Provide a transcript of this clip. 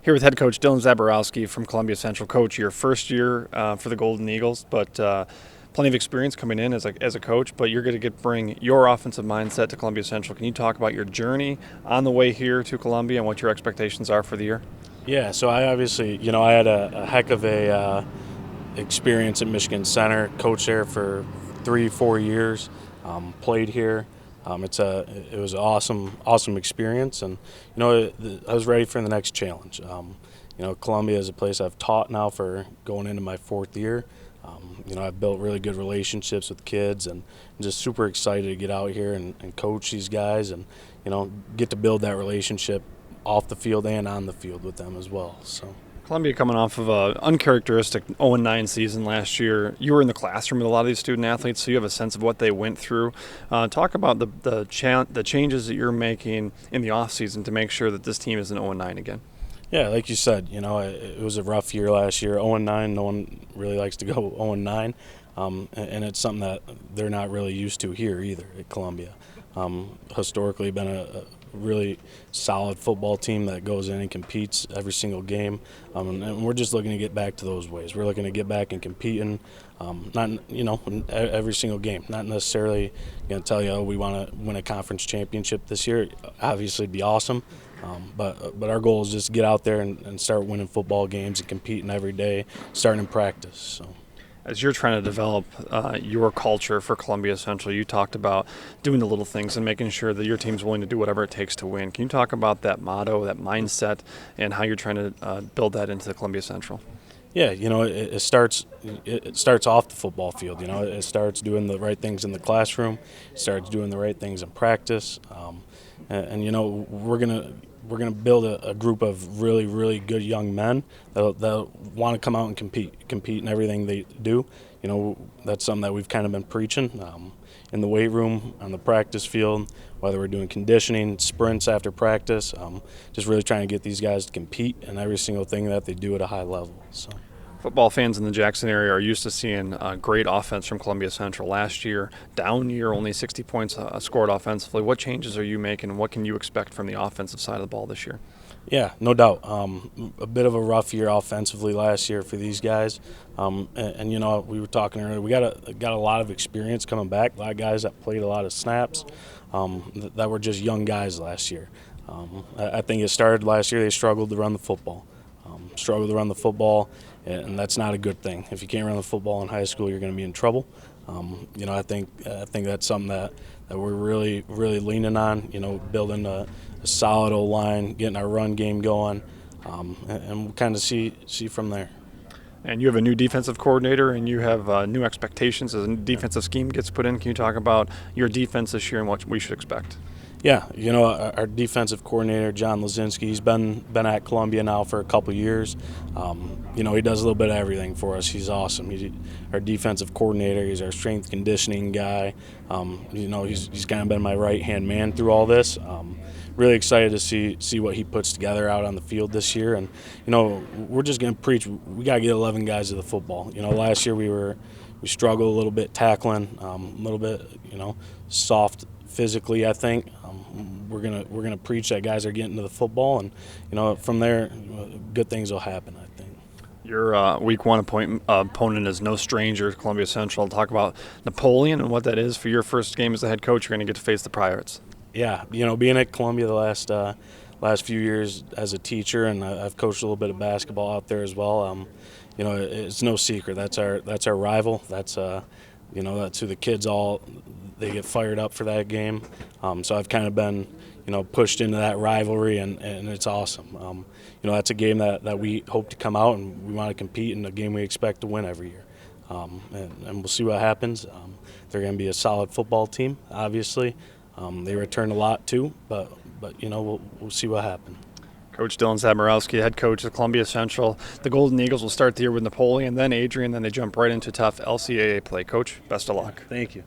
Here with head coach Dylan Zaborowski from Columbia Central. Coach, your first year for the Golden Eagles, but plenty of experience coming in as a coach, but you're going to bring your offensive mindset to Columbia Central. Can you talk about your journey on the way here to Columbia and what your expectations are for the year? Yeah, so I obviously, I had a heck of a experience at Michigan Center, coached there for 3-4 years, played here. It was an awesome experience, and I was ready for the next challenge. Columbia is a place I've taught now for going into my 4th year. I've built really good relationships with kids, and I'm just super excited to get out here and coach these guys, and get to build that relationship off the field and on the field with them as well. So. Columbia coming off of an uncharacteristic 0-9 season last year. You were in the classroom with a lot of these student athletes, so you have a sense of what they went through. Talk about the changes that you're making in the offseason to make sure that this team isn't 0-9 again. Yeah, like you said, it was a rough year last year. 0-9, no one really likes to go 0-9, and it's something that they're not really used to here either at Columbia. Historically been a really solid football team that goes in and competes every single game, and we're just looking to get back to those ways. We're looking to get back and competing, not in every single game. Not necessarily going to tell you, we want to win a conference championship this year. Obviously, it'd be awesome, but our goal is just to get out there and start winning football games and competing every day, starting in practice. So. As you're trying to develop your culture for Columbia Central, you talked about doing the little things and making sure that your team's willing to do whatever it takes to win. Can you talk about that motto, that mindset, and how you're trying to build that into the Columbia Central? Yeah, it starts off the football field. It starts doing the right things in the classroom. It starts doing the right things in practice, and we're gonna build a group of really good young men that want to come out and compete in everything they do. That's something that we've kind of been preaching in the weight room, on the practice field, whether we're doing conditioning, sprints after practice, just really trying to get these guys to compete in every single thing that they do at a high level. So. Football fans in the Jackson area are used to seeing great offense from Columbia Central. Last year, down year, only 60 points scored offensively. What changes are you making, and what can you expect from the offensive side of the ball this year? Yeah, no doubt. A bit of a rough year offensively last year for these guys, and we were talking earlier. We got a lot of experience coming back. A lot of guys that played a lot of snaps that were just young guys last year. I think it started last year. They struggled to run the football. And that's not a good thing. If you can't run the football in high school, you're going to be in trouble. I think that's something that we're really leaning on. Building a solid O-line, getting our run game going, and we'll kind of see from there. And you have a new defensive coordinator, and you have new expectations as a defensive scheme gets put in. Can you talk about your defense this year and what we should expect? Yeah, our defensive coordinator, John Lazinski, he's been at Columbia now for a couple years. He does a little bit of everything for us. He's awesome. He's our defensive coordinator. He's our strength conditioning guy. He's kind of been my right-hand man through all this. Really excited to see what he puts together out on the field this year. And, we're just going to preach. We got to get 11 guys to the football. Last year we struggled a little bit tackling, a little bit, soft physically, I think. We're gonna preach that guys are getting to the football, and from there, good things will happen, I think. Your week one opponent is no stranger to Columbia Central. Talk about Napoleon and what that is for your first game as the head coach. You're going to get to face the Pirates. Yeah, being at Columbia the last few years as a teacher, and I've coached a little bit of basketball out there as well. It's no secret. That's our rival. That's who the kids they get fired up for that game. So I've kind of been, pushed into that rivalry, and it's awesome. That's a game that we hope to come out and we want to compete in, a game we expect to win every year. And we'll see what happens. They're going to be a solid football team, obviously. They return a lot too, but we'll see what happens. Coach Dylan Zaborowski, head coach of Columbia Central. The Golden Eagles will start the year with Napoleon, then Adrian, then they jump right into tough LCAA play. Coach, best of luck. Thank you.